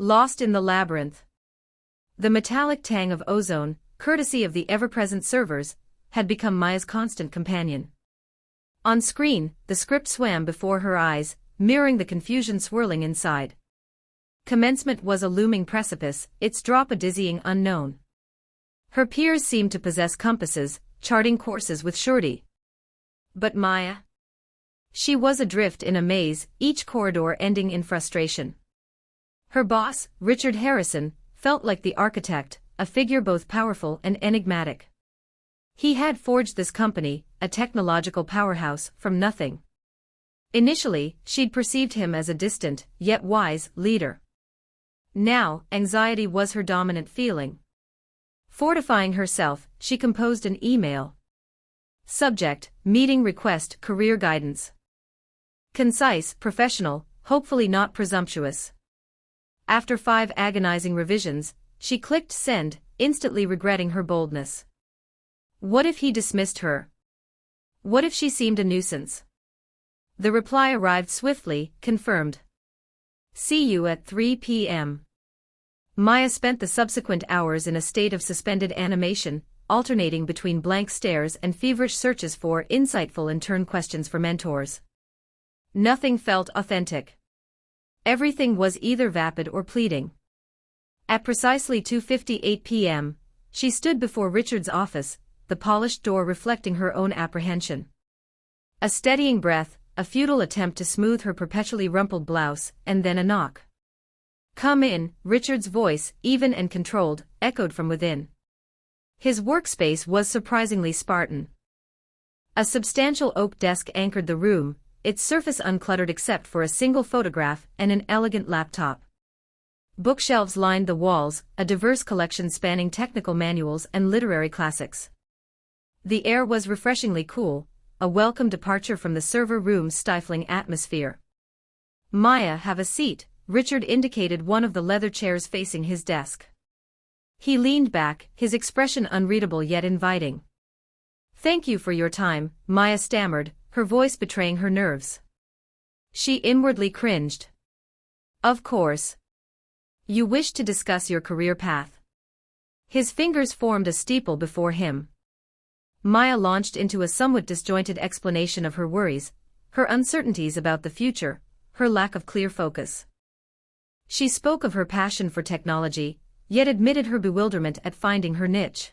Lost in the labyrinth. The metallic tang of ozone, courtesy of the ever-present servers, had become Maya's constant companion. On screen, the script swam before her eyes, mirroring the confusion swirling inside. Commencement was a looming precipice, its drop a dizzying unknown. Her peers seemed to possess compasses, charting courses with surety. But Maya? She was adrift in a maze, each corridor ending in frustration. Her boss, Richard Harrison, felt like the architect, a figure both powerful and enigmatic. He had forged this company, a technological powerhouse, from nothing. Initially, she'd perceived him as a distant, yet wise, leader. Now, anxiety was her dominant feeling. Fortifying herself, she composed an email. Subject: Meeting Request, Career Guidance. Concise, professional, hopefully not presumptuous. After 5 agonizing revisions, she clicked send, instantly regretting her boldness. What if he dismissed her? What if she seemed a nuisance? The reply arrived swiftly, confirmed. See you at 3 p.m. Maya spent the subsequent hours in a state of suspended animation, alternating between blank stares and feverish searches for insightful and turn questions for mentors. Nothing felt authentic. Everything was either vapid or pleading. At precisely 2:58 p.m., she stood before Richard's office, the polished door reflecting her own apprehension. A steadying breath, a futile attempt to smooth her perpetually rumpled blouse, and then a knock. Come in, Richard's voice, even and controlled, echoed from within. His workspace was surprisingly Spartan. A substantial oak desk anchored the room, its surface uncluttered except for a single photograph and an elegant laptop. Bookshelves lined the walls, a diverse collection spanning technical manuals and literary classics. The air was refreshingly cool, a welcome departure from the server room's stifling atmosphere. Maya, have a seat, Richard indicated one of the leather chairs facing his desk. He leaned back, his expression unreadable yet inviting. Thank you for your time, Maya stammered, her voice betraying her nerves. She inwardly cringed. Of course. You wish to discuss your career path. His fingers formed a steeple before him. Maya launched into a somewhat disjointed explanation of her worries, her uncertainties about the future, her lack of clear focus. She spoke of her passion for technology, yet admitted her bewilderment at finding her niche.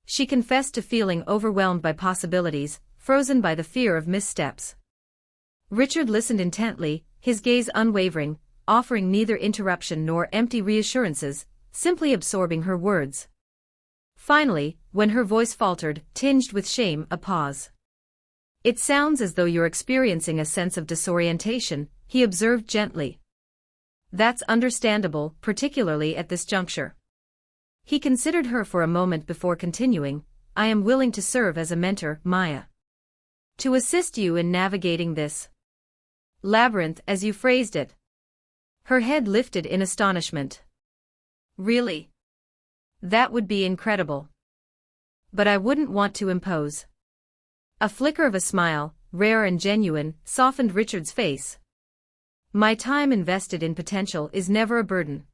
She confessed to feeling overwhelmed by possibilities, frozen by the fear of missteps. Richard listened intently, his gaze unwavering, offering neither interruption nor empty reassurances, simply absorbing her words. Finally, when her voice faltered, tinged with shame, a pause. It sounds as though you're experiencing a sense of disorientation, he observed gently. That's understandable, particularly at this juncture. He considered her for a moment before continuing, I am willing to serve as a mentor, Maya. To assist you in navigating this labyrinth, as you phrased it. Her head lifted in astonishment. Really? That would be incredible. But I wouldn't want to impose. A flicker of a smile, rare and genuine, softened Richard's face. My time invested in potential is never a burden.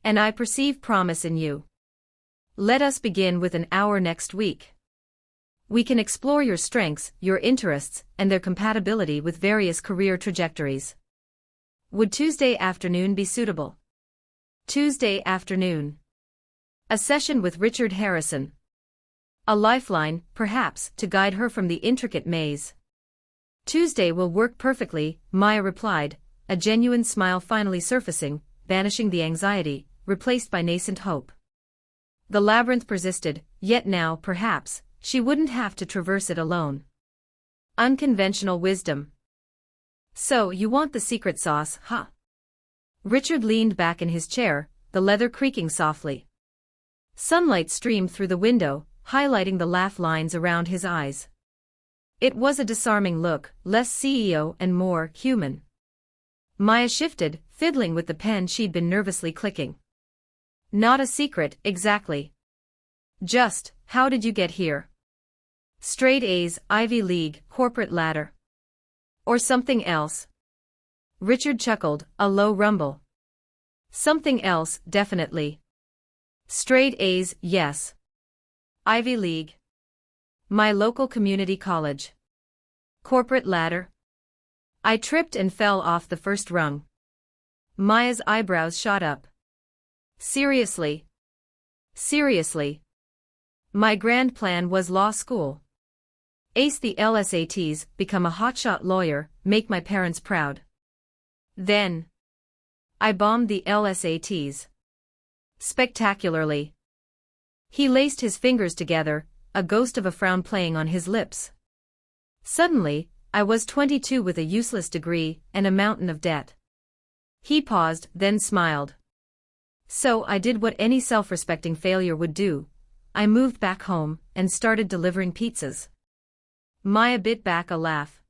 And I perceive promise in you. Let us begin with an hour next week. We can explore your strengths, your interests, and their compatibility with various career trajectories. Would Tuesday afternoon be suitable? Tuesday afternoon. A session with Richard Harrison. A lifeline, perhaps, to guide her from the intricate maze. Tuesday will work perfectly, Maya replied, a genuine smile finally surfacing, banishing the anxiety, replaced by nascent hope. The labyrinth persisted, yet now, perhaps, she wouldn't have to traverse it alone. Unconventional wisdom. So you want the secret sauce, huh? Richard leaned back in his chair, the leather creaking softly. Sunlight streamed through the window, highlighting the laugh lines around his eyes. It was a disarming look, less CEO and more human. Maya shifted, fiddling with the pen she'd been nervously clicking. Not a secret, exactly. Just, how did you get here? Straight A's, Ivy League, corporate ladder. Or something else? Richard chuckled, a low rumble. Something else, definitely. Straight A's, yes. Ivy League. My local community college. Corporate ladder. I tripped and fell off the first rung. Maya's eyebrows shot up. Seriously? Seriously? My grand plan was law school. Ace the LSATs, become a hotshot lawyer, make my parents proud. Then I bombed the LSATs. Spectacularly. He laced his fingers together, a ghost of a frown playing on his lips. Suddenly, I was 22 with a useless degree and a mountain of debt. He paused, then smiled. So I did what any self-respecting failure would do. I moved back home and started delivering pizzas. Maya bit back a laugh.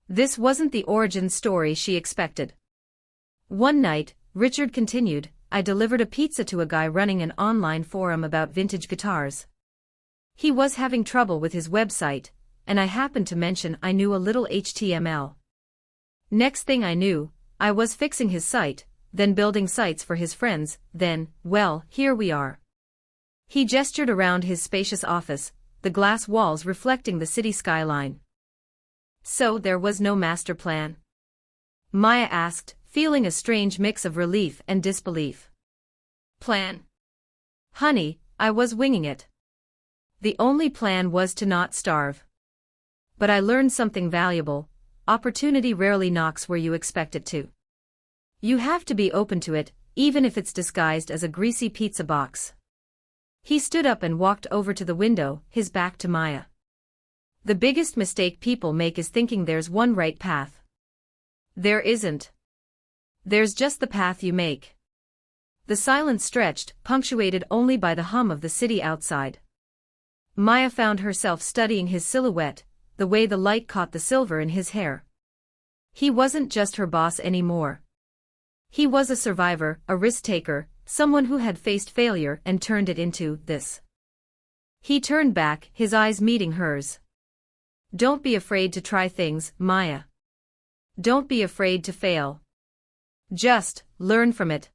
This wasn't the origin story she expected. One night, Richard continued, I delivered a pizza to a guy running an online forum about vintage guitars. He was having trouble with his website, and I happened to mention I knew a little HTML. Next thing I knew, I was fixing his site, then building sites for his friends, then, well, here we are. He gestured around his spacious office, the glass walls reflecting the city skyline. So there was no master plan? Maya asked, feeling a strange mix of relief and disbelief. Plan? Honey, I was winging it. The only plan was to not starve. But I learned something valuable. Opportunity rarely knocks where you expect it to. You have to be open to it, even if it's disguised as a greasy pizza box. He stood up and walked over to the window, his back to Maya. The biggest mistake people make is thinking there's one right path. There isn't. There's just the path you make. The silence stretched, punctuated only by the hum of the city outside. Maya found herself studying his silhouette, the way the light caught the silver in his hair. He wasn't just her boss anymore. He was a survivor, a risk-taker, someone who had faced failure and turned it into this. He turned back, his eyes meeting hers. Don't be afraid to try things, Maya. Don't be afraid to fail. Just learn from it.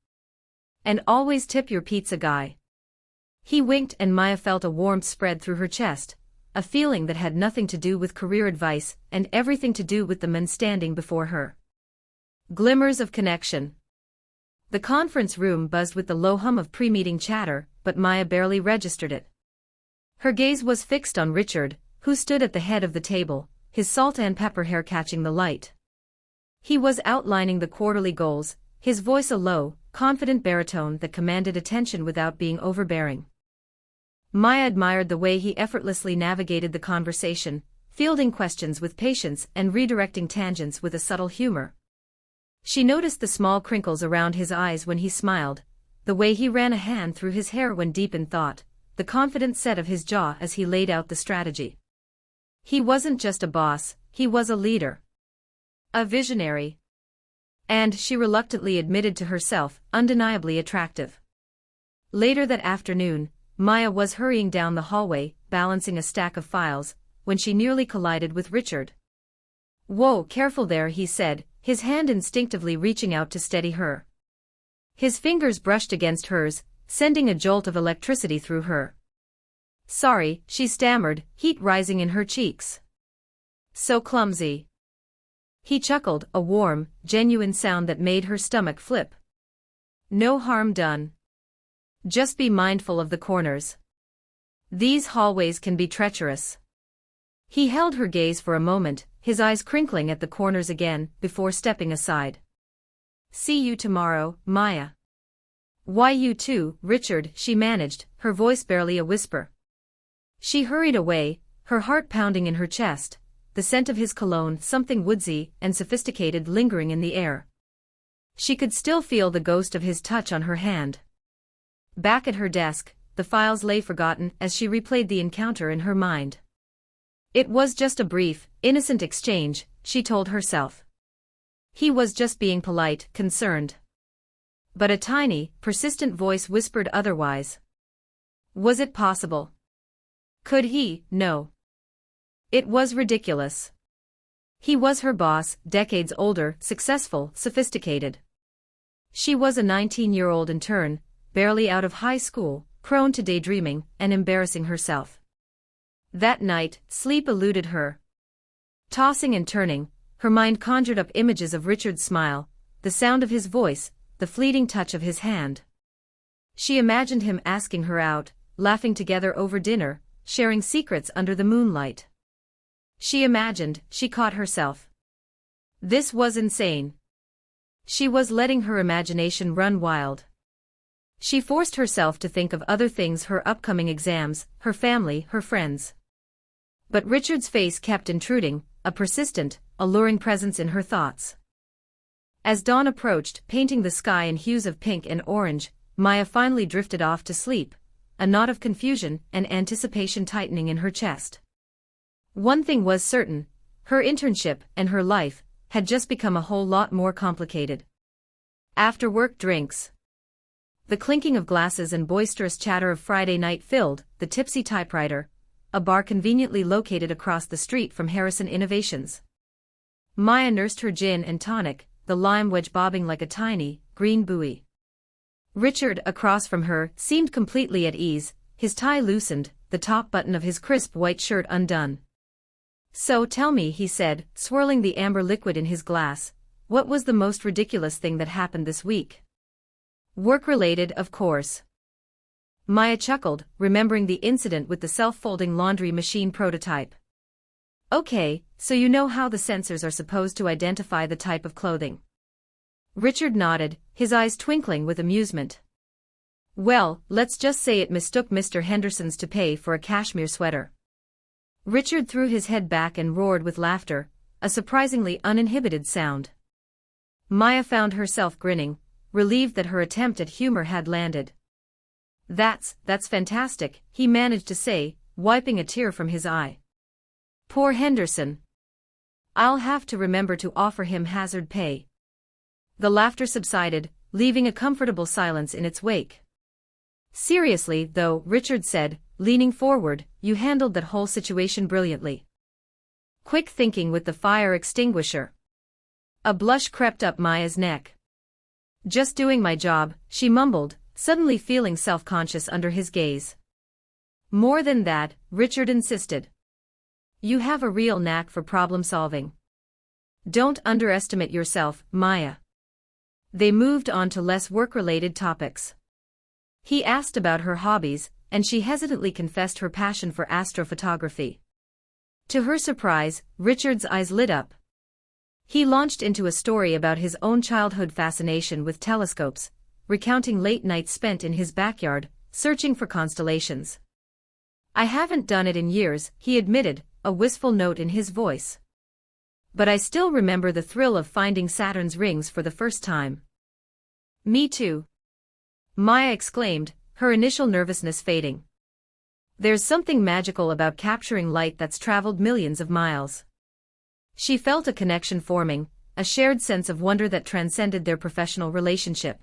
And always tip your pizza guy. He winked and Maya felt a warmth spread through her chest, a feeling that had nothing to do with career advice and everything to do with the man standing before her. Glimmers of connection. The conference room buzzed with the low hum of pre-meeting chatter, but Maya barely registered it. Her gaze was fixed on Richard, who stood at the head of the table, his salt and pepper hair catching the light. He was outlining the quarterly goals, his voice a low, confident baritone that commanded attention without being overbearing. Maya admired the way he effortlessly navigated the conversation, fielding questions with patience and redirecting tangents with a subtle humor. She noticed the small crinkles around his eyes when he smiled, the way he ran a hand through his hair when deep in thought, the confident set of his jaw as he laid out the strategy. He wasn't just a boss, he was a leader. A visionary. And, she reluctantly admitted to herself, undeniably attractive. Later that afternoon, Maya was hurrying down the hallway, balancing a stack of files, when she nearly collided with Richard. Whoa, careful there, he said, his hand instinctively reaching out to steady her. His fingers brushed against hers, sending a jolt of electricity through her. Sorry, she stammered, heat rising in her cheeks. So clumsy. He chuckled, a warm, genuine sound that made her stomach flip. No harm done. Just be mindful of the corners. These hallways can be treacherous. He held her gaze for a moment, his eyes crinkling at the corners again, before stepping aside. See you tomorrow, Maya. Why you too, Richard, she managed, her voice barely a whisper. She hurried away, her heart pounding in her chest, the scent of his cologne something woodsy and sophisticated lingering in the air. She could still feel the ghost of his touch on her hand. Back at her desk, the files lay forgotten as she replayed the encounter in her mind. It was just a brief, innocent exchange, she told herself. He was just being polite, concerned. But a tiny, persistent voice whispered otherwise. Was it possible? Could he know? It was ridiculous. He was her boss, decades older, successful, sophisticated. She was a 19-year-old intern, barely out of high school, prone to daydreaming and embarrassing herself. That night, sleep eluded her. Tossing and turning, her mind conjured up images of Richard's smile, the sound of his voice, the fleeting touch of his hand. She imagined him asking her out, laughing together over dinner, sharing secrets under the moonlight. She caught herself. This was insane. She was letting her imagination run wild. She forced herself to think of other things: her upcoming exams, her family, her friends. But Richard's face kept intruding, a persistent, alluring presence in her thoughts. As dawn approached, painting the sky in hues of pink and orange, Maya finally drifted off to sleep, a knot of confusion and anticipation tightening in her chest. One thing was certain: her internship and her life had just become a whole lot more complicated. After work drinks. The clinking of glasses and boisterous chatter of Friday night filled the Tipsy Typewriter, a bar conveniently located across the street from Harrison Innovations. Maya nursed her gin and tonic, the lime wedge bobbing like a tiny, green buoy. Richard, across from her, seemed completely at ease, his tie loosened, the top button of his crisp white shirt undone. "So tell me," he said, swirling the amber liquid in his glass, "what was the most ridiculous thing that happened this week?" "Work-related, of course." Maya chuckled, remembering the incident with the self-folding laundry machine prototype. "Okay, so you know how the sensors are supposed to identify the type of clothing?" Richard nodded, his eyes twinkling with amusement. "Well, let's just say it mistook Mr. Henderson's toupee for a cashmere sweater." Richard threw his head back and roared with laughter, a surprisingly uninhibited sound. Maya found herself grinning, relieved that her attempt at humor had landed. That's fantastic," he managed to say, wiping a tear from his eye. "Poor Henderson. I'll have to remember to offer him hazard pay." The laughter subsided, leaving a comfortable silence in its wake. "Seriously, though," Richard said, leaning forward, "you handled that whole situation brilliantly. Quick thinking with the fire extinguisher." A blush crept up Maya's neck. "Just doing my job," she mumbled, suddenly feeling self-conscious under his gaze. "More than that," Richard insisted. "You have a real knack for problem-solving. Don't underestimate yourself, Maya." They moved on to less work-related topics. He asked about her hobbies, and she hesitantly confessed her passion for astrophotography. To her surprise, Richard's eyes lit up. He launched into a story about his own childhood fascination with telescopes, recounting late nights spent in his backyard, searching for constellations. "I haven't done it in years," he admitted, a wistful note in his voice. "But I still remember the thrill of finding Saturn's rings for the first time." "Me too," Maya exclaimed, her initial nervousness fading. "There's something magical about capturing light that's traveled millions of miles." She felt a connection forming, a shared sense of wonder that transcended their professional relationship.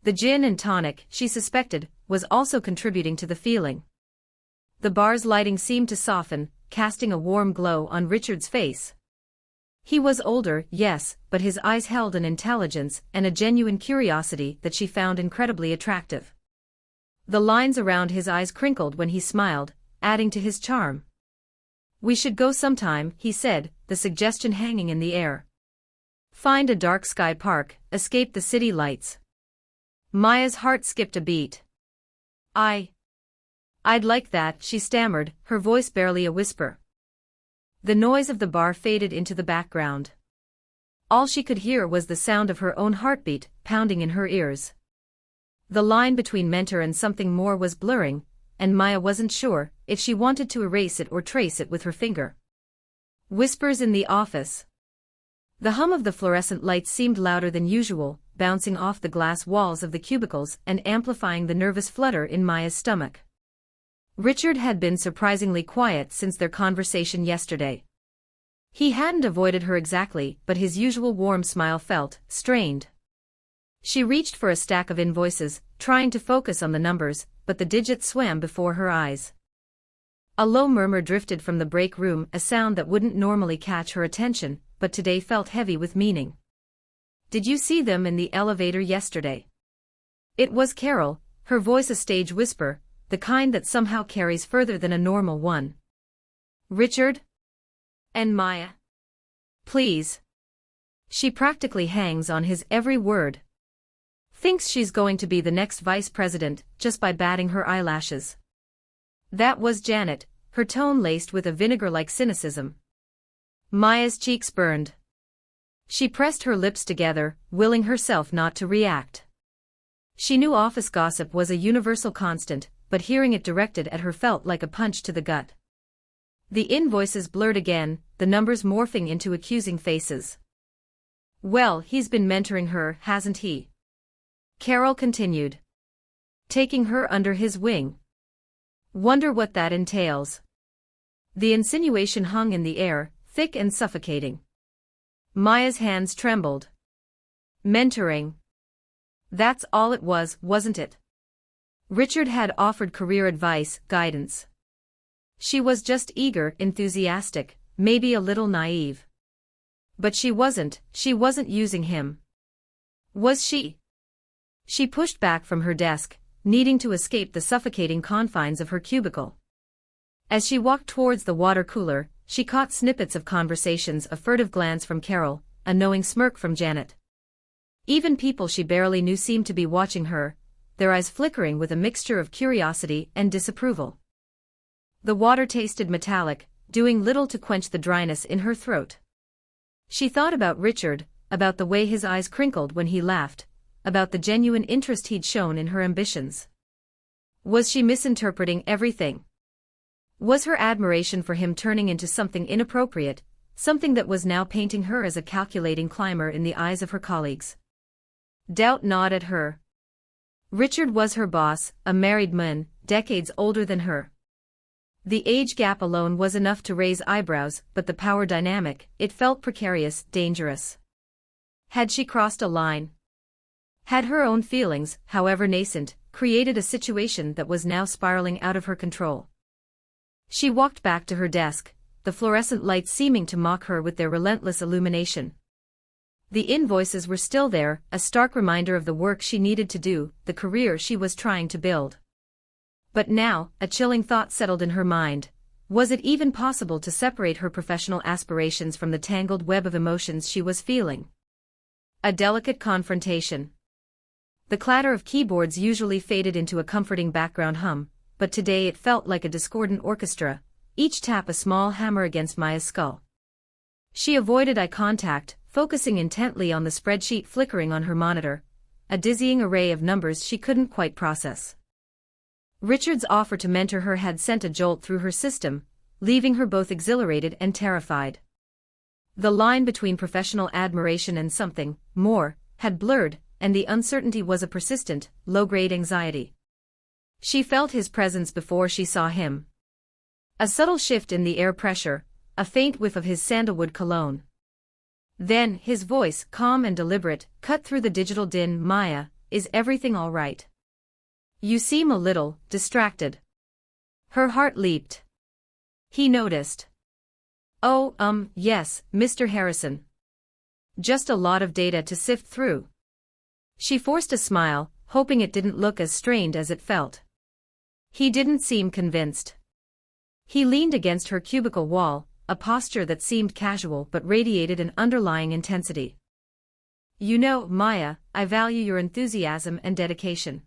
The gin and tonic, she suspected, was also contributing to the feeling. The bar's lighting seemed to soften, casting a warm glow on Richard's face. He was older, yes, but his eyes held an intelligence and a genuine curiosity that she found incredibly attractive. The lines around his eyes crinkled when he smiled, adding to his charm. "We should go sometime," he said, the suggestion hanging in the air. "Find a dark sky park, escape the city lights." Maya's heart skipped a beat. I'd like that," she stammered, her voice barely a whisper. The noise of the bar faded into the background. All she could hear was the sound of her own heartbeat, pounding in her ears. The line between mentor and something more was blurring, and Maya wasn't sure if she wanted to erase it or trace it with her finger. Whispers in the office. The hum of the fluorescent lights seemed louder than usual, bouncing off the glass walls of the cubicles and amplifying the nervous flutter in Maya's stomach. Richard had been surprisingly quiet since their conversation yesterday. He hadn't avoided her exactly, but his usual warm smile felt strained. She reached for a stack of invoices, trying to focus on the numbers, but the digits swam before her eyes. A low murmur drifted from the break room, a sound that wouldn't normally catch her attention, but today felt heavy with meaning. Did you see them in the elevator yesterday? It was Carol, her voice a stage whisper, the kind that somehow carries further than a normal one. Richard? And Maya? Please. She practically hangs on his every word. Thinks she's going to be the next vice president just by batting her eyelashes. That was Janet, her tone laced with a vinegar-like cynicism. Maya's cheeks burned. She pressed her lips together, willing herself not to react. She knew office gossip was a universal constant, but hearing it directed at her felt like a punch to the gut. The invoices blurred again, the numbers morphing into accusing faces. Well, he's been mentoring her, hasn't he? Carol continued. Taking her under his wing. Wonder what that entails. The insinuation hung in the air, thick and suffocating. Maya's hands trembled. Mentoring. That's all it was, wasn't it? Richard had offered career advice, guidance. She was just eager, enthusiastic, maybe a little naive. But she wasn't using him. Was she? She pushed back from her desk, needing to escape the suffocating confines of her cubicle. As she walked towards the water cooler, she caught snippets of conversations, a furtive glance from Carol, a knowing smirk from Janet. Even people she barely knew seemed to be watching her, their eyes flickering with a mixture of curiosity and disapproval. The water tasted metallic, doing little to quench the dryness in her throat. She thought about Richard, about the way his eyes crinkled when he laughed, about the genuine interest he'd shown in her ambitions. Was she misinterpreting everything? Was her admiration for him turning into something inappropriate, something that was now painting her as a calculating climber in the eyes of her colleagues? Doubt gnawed at her. Richard was her boss, a married man, decades older than her. The age gap alone was enough to raise eyebrows, but the power dynamic, it felt precarious, dangerous. Had she crossed a line? Had her own feelings, however nascent, created a situation that was now spiraling out of her control? She walked back to her desk, the fluorescent lights seeming to mock her with their relentless illumination. The invoices were still there, a stark reminder of the work she needed to do, the career she was trying to build. But now, a chilling thought settled in her mind. Was it even possible to separate her professional aspirations from the tangled web of emotions she was feeling? A delicate confrontation. The clatter of keyboards usually faded into a comforting background hum, but today it felt like a discordant orchestra, each tap a small hammer against Maya's skull. She avoided eye contact, focusing intently on the spreadsheet flickering on her monitor, a dizzying array of numbers she couldn't quite process. Richard's offer to mentor her had sent a jolt through her system, leaving her both exhilarated and terrified. The line between professional admiration and something more had blurred, and the uncertainty was a persistent, low-grade anxiety. She felt his presence before she saw him. A subtle shift in the air pressure, a faint whiff of his sandalwood cologne. Then, his voice, calm and deliberate, cut through the digital din. Maya, is everything all right? You seem a little distracted. Her heart leaped. He noticed. Oh, yes, Mr. Harrison. Just a lot of data to sift through. She forced a smile, hoping it didn't look as strained as it felt. He didn't seem convinced. He leaned against her cubicle wall, a posture that seemed casual but radiated an underlying intensity. You know, Maya, I value your enthusiasm and dedication.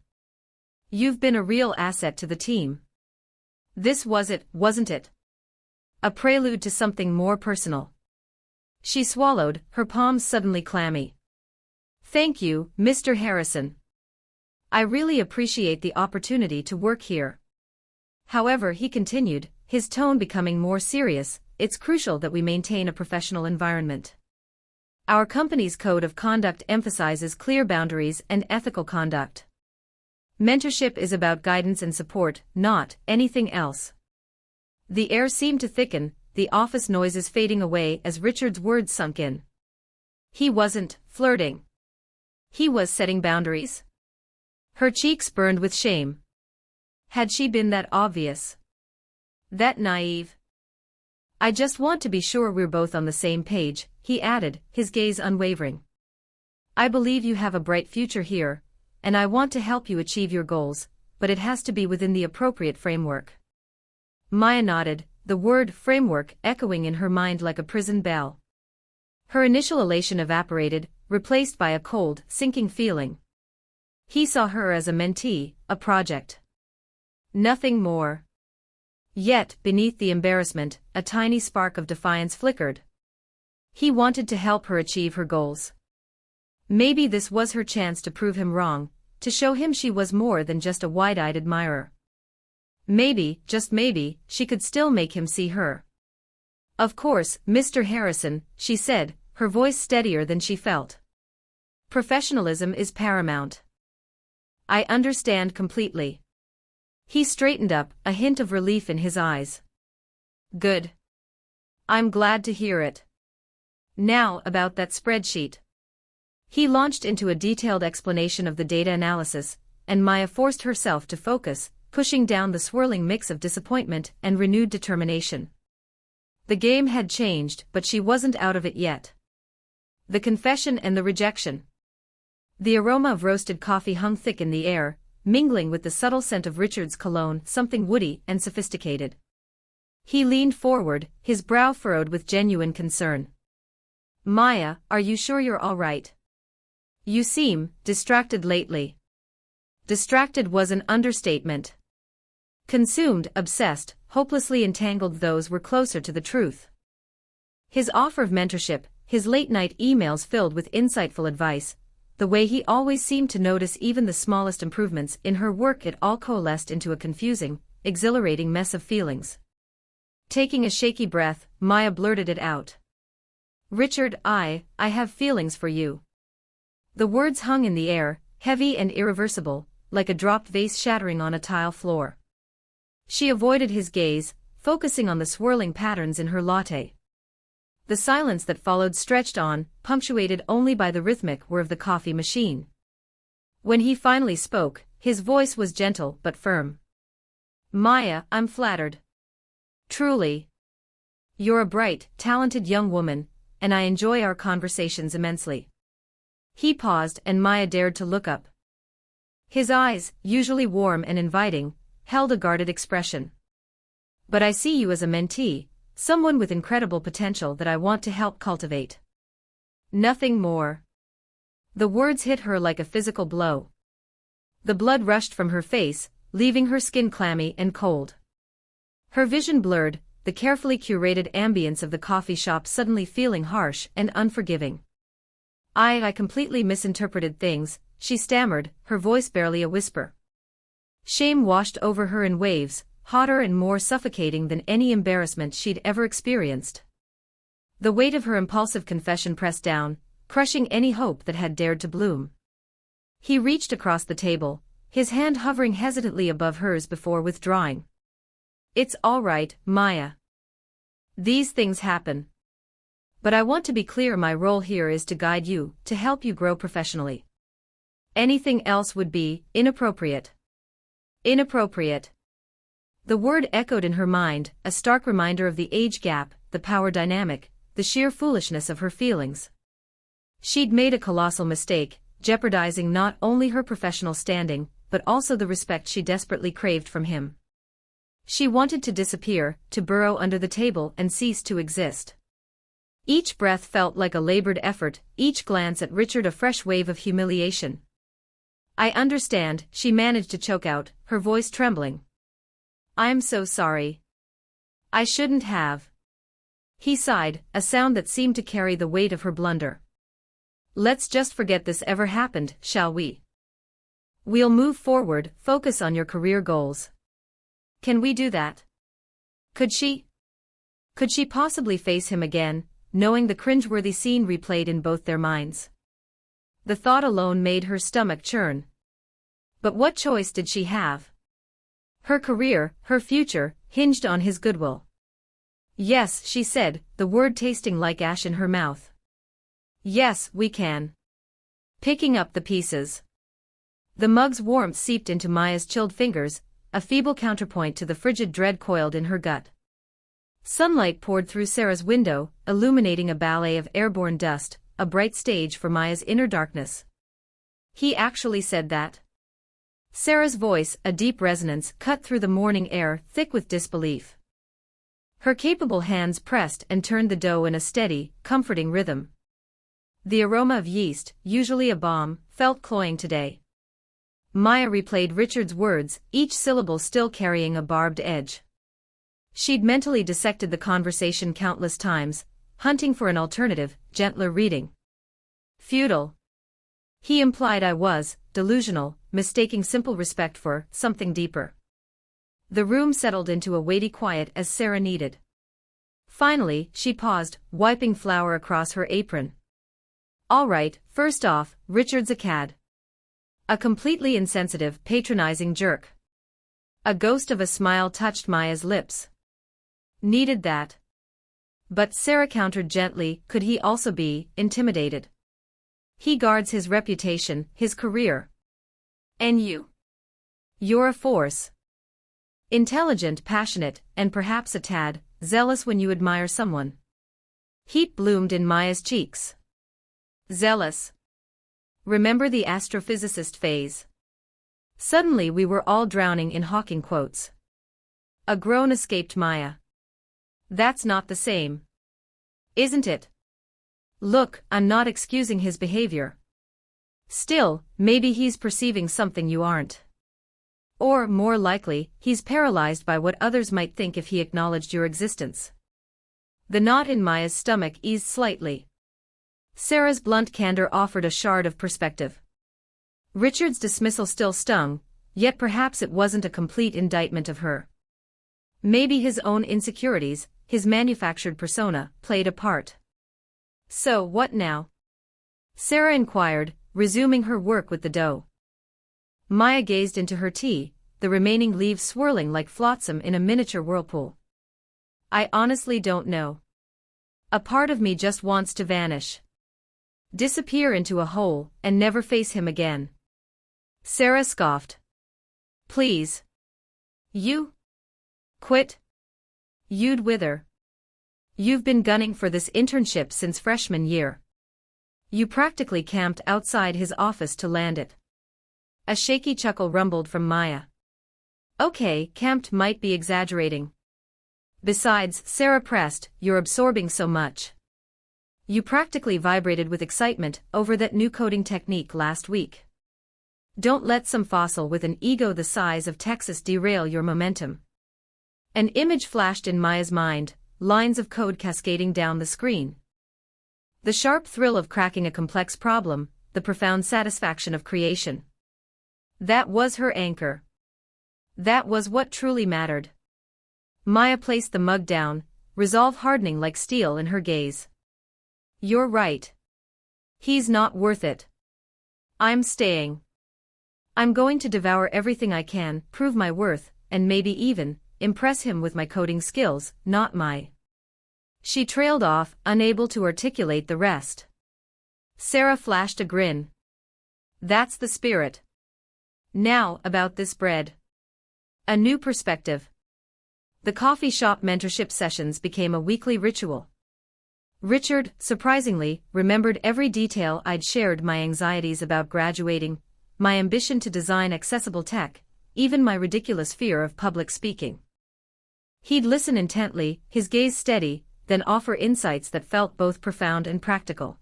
You've been a real asset to the team. This was it, wasn't it? A prelude to something more personal. She swallowed, her palms suddenly clammy. Thank you, Mr. Harrison. I really appreciate the opportunity to work here. However, he continued, his tone becoming more serious, it's crucial that we maintain a professional environment. Our company's code of conduct emphasizes clear boundaries and ethical conduct. Mentorship is about guidance and support, not anything else. The air seemed to thicken, the office noises fading away as Richard's words sunk in. He wasn't flirting. He was setting boundaries. Her cheeks burned with shame. Had she been that obvious? That naive? I just want to be sure we're both on the same page, he added, his gaze unwavering. I believe you have a bright future here, and I want to help you achieve your goals, but it has to be within the appropriate framework. Maya nodded, the word framework echoing in her mind like a prison bell. Her initial elation evaporated, replaced by a cold, sinking feeling. He saw her as a mentee, a project. Nothing more. Yet, beneath the embarrassment, a tiny spark of defiance flickered. He wanted to help her achieve her goals. Maybe this was her chance to prove him wrong, to show him she was more than just a wide-eyed admirer. Maybe, just maybe, she could still make him see her. Of course, Mr. Harrison, she said, her voice steadier than she felt. Professionalism is paramount. I understand completely. He straightened up, a hint of relief in his eyes. Good. I'm glad to hear it. Now, about that spreadsheet. He launched into a detailed explanation of the data analysis, and Maya forced herself to focus, pushing down the swirling mix of disappointment and renewed determination. The game had changed, but she wasn't out of it yet. The confession and the rejection. The aroma of roasted coffee hung thick in the air, mingling with the subtle scent of Richard's cologne, something woody and sophisticated. He leaned forward, his brow furrowed with genuine concern. Maya, are you sure you're all right? You seem distracted lately. Distracted was an understatement. Consumed, obsessed, hopelessly entangled, those were closer to the truth. His offer of mentorship, his late-night emails filled with insightful advice, the way he always seemed to notice even the smallest improvements in her work, it all coalesced into a confusing, exhilarating mess of feelings. Taking a shaky breath, Maya blurted it out. Richard, I have feelings for you. The words hung in the air, heavy and irreversible, like a dropped vase shattering on a tile floor. She avoided his gaze, focusing on the swirling patterns in her latte. The silence that followed stretched on, punctuated only by the rhythmic whir of the coffee machine. When he finally spoke, his voice was gentle but firm. Maya, I'm flattered. Truly. You're a bright, talented young woman, and I enjoy our conversations immensely. He paused and Maya dared to look up. His eyes, usually warm and inviting, held a guarded expression. But I see you as a mentee, someone with incredible potential that I want to help cultivate. Nothing more. The words hit her like a physical blow. The blood rushed from her face, leaving her skin clammy and cold. Her vision blurred, the carefully curated ambience of the coffee shop suddenly feeling harsh and unforgiving. I completely misinterpreted things, she stammered, her voice barely a whisper. Shame washed over her in waves, hotter and more suffocating than any embarrassment she'd ever experienced. The weight of her impulsive confession pressed down, crushing any hope that had dared to bloom. He reached across the table, his hand hovering hesitantly above hers before withdrawing. It's all right, Maya. These things happen. But I want to be clear, my role here is to guide you, to help you grow professionally. Anything else would be inappropriate. Inappropriate. The word echoed in her mind, a stark reminder of the age gap, the power dynamic, the sheer foolishness of her feelings. She'd made a colossal mistake, jeopardizing not only her professional standing, but also the respect she desperately craved from him. She wanted to disappear, to burrow under the table and cease to exist. Each breath felt like a labored effort, each glance at Richard a fresh wave of humiliation. I understand, she managed to choke out, her voice trembling. I'm so sorry. I shouldn't have. He sighed, a sound that seemed to carry the weight of her blunder. Let's just forget this ever happened, shall we? We'll move forward, focus on your career goals. Can we do that? Could she? Could she possibly face him again, knowing the cringeworthy scene replayed in both their minds? The thought alone made her stomach churn. But what choice did she have? Her career, her future, hinged on his goodwill. Yes, she said, the word tasting like ash in her mouth. Yes, we can. Picking up the pieces. The mug's warmth seeped into Maya's chilled fingers, a feeble counterpoint to the frigid dread coiled in her gut. Sunlight poured through Sarah's window, illuminating a ballet of airborne dust, a bright stage for Maya's inner darkness. He actually said that? Sarah's voice, a deep resonance, cut through the morning air, thick with disbelief. Her capable hands pressed and turned the dough in a steady, comforting rhythm. The aroma of yeast, usually a balm, felt cloying today. Maya replayed Richard's words, each syllable still carrying a barbed edge. She'd mentally dissected the conversation countless times, hunting for an alternative, gentler reading. Futile. He implied I was delusional, mistaking simple respect for something deeper. The room settled into a weighty quiet as Sarah needed. Finally, she paused, wiping flour across her apron. All right, first off, Richard's a cad. A completely insensitive, patronizing jerk. A ghost of a smile touched Maya's lips. Needed that. But Sarah countered gently, could he also be intimidated? He guards his reputation, his career. And you? You're a force. Intelligent, passionate, and perhaps a tad zealous when you admire someone. Heat bloomed in Maya's cheeks. Zealous. Remember the astrophysicist phase? Suddenly we were all drowning in Hawking quotes. A groan escaped Maya. That's not the same. Isn't it? Look, I'm not excusing his behavior. Still, maybe he's perceiving something you aren't. Or, more likely, he's paralyzed by what others might think if he acknowledged your existence. The knot in Maya's stomach eased slightly. Sarah's blunt candor offered a shard of perspective. Richard's dismissal still stung, yet perhaps it wasn't a complete indictment of her. Maybe his own insecurities, his manufactured persona, played a part. So what now? Sarah inquired, resuming her work with the dough. Maya gazed into her tea, the remaining leaves swirling like flotsam in a miniature whirlpool. I honestly don't know. A part of me just wants to vanish. Disappear into a hole, and never face him again. Sarah scoffed. Please. You? Quit? You'd wither. You've been gunning for this internship since freshman year. You practically camped outside his office to land it. A shaky chuckle rumbled from Maya. Okay, camped might be exaggerating. Besides, Sarah pressed, you're absorbing so much. You practically vibrated with excitement over that new coding technique last week. Don't let some fossil with an ego the size of Texas derail your momentum. An image flashed in Maya's mind, lines of code cascading down the screen. The sharp thrill of cracking a complex problem, the profound satisfaction of creation. That was her anchor. That was what truly mattered. Maya placed the mug down, resolve hardening like steel in her gaze. You're right. He's not worth it. I'm staying. I'm going to devour everything I can, prove my worth, and maybe even impress him with my coding skills, not my. She trailed off, unable to articulate the rest. Sarah flashed a grin. That's the spirit. Now, about this bread. A new perspective. The coffee shop mentorship sessions became a weekly ritual. Richard, surprisingly, remembered every detail I'd shared: my anxieties about graduating, my ambition to design accessible tech, even my ridiculous fear of public speaking. He'd listen intently, his gaze steady, then offer insights that felt both profound and practical.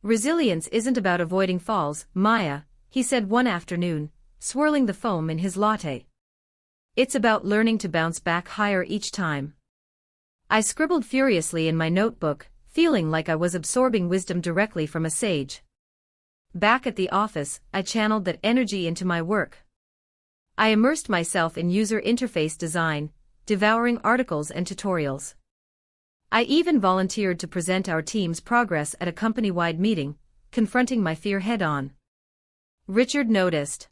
Resilience isn't about avoiding falls, Maya, he said one afternoon, swirling the foam in his latte. It's about learning to bounce back higher each time. I scribbled furiously in my notebook, feeling like I was absorbing wisdom directly from a sage. Back at the office, I channeled that energy into my work. I immersed myself in user interface design, devouring articles and tutorials. I even volunteered to present our team's progress at a company-wide meeting, confronting my fear head-on. Richard noticed.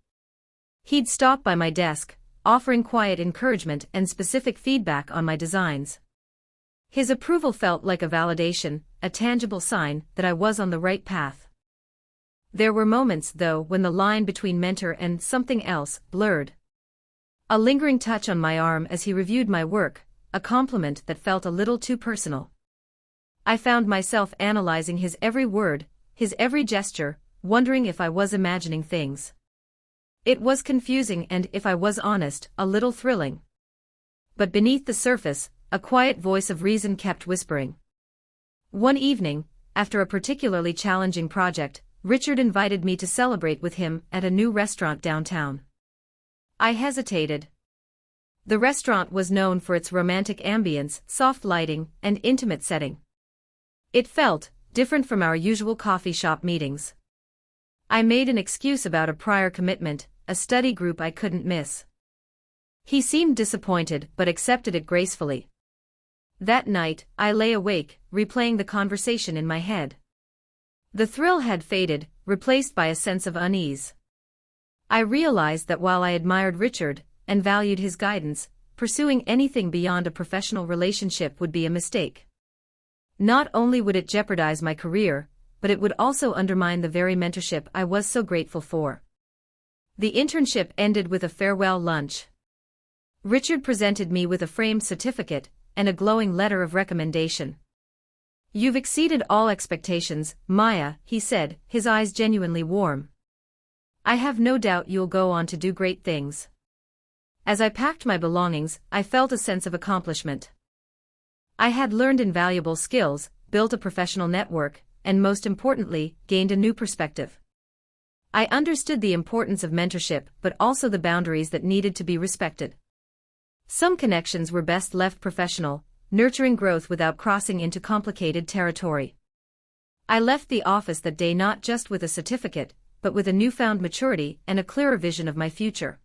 He'd stop by my desk, offering quiet encouragement and specific feedback on my designs. His approval felt like a validation, a tangible sign that I was on the right path. There were moments, though, when the line between mentor and something else blurred. A lingering touch on my arm as he reviewed my work, a compliment that felt a little too personal. I found myself analyzing his every word, his every gesture, wondering if I was imagining things. It was confusing and, if I was honest, a little thrilling. But beneath the surface, a quiet voice of reason kept whispering. One evening, after a particularly challenging project, Richard invited me to celebrate with him at a new restaurant downtown. I hesitated. The restaurant was known for its romantic ambience, soft lighting, and intimate setting. It felt different from our usual coffee shop meetings. I made an excuse about a prior commitment, a study group I couldn't miss. He seemed disappointed but accepted it gracefully. That night, I lay awake, replaying the conversation in my head. The thrill had faded, replaced by a sense of unease. I realized that while I admired Richard and valued his guidance, pursuing anything beyond a professional relationship would be a mistake. Not only would it jeopardize my career, but it would also undermine the very mentorship I was so grateful for. The internship ended with a farewell lunch. Richard presented me with a framed certificate and a glowing letter of recommendation. "You've exceeded all expectations, Maya," he said, his eyes genuinely warm. "I have no doubt you'll go on to do great things." As I packed my belongings, I felt a sense of accomplishment. I had learned invaluable skills, built a professional network, and most importantly, gained a new perspective. I understood the importance of mentorship but also the boundaries that needed to be respected. Some connections were best left professional, nurturing growth without crossing into complicated territory. I left the office that day not just with a certificate, but with a newfound maturity and a clearer vision of my future.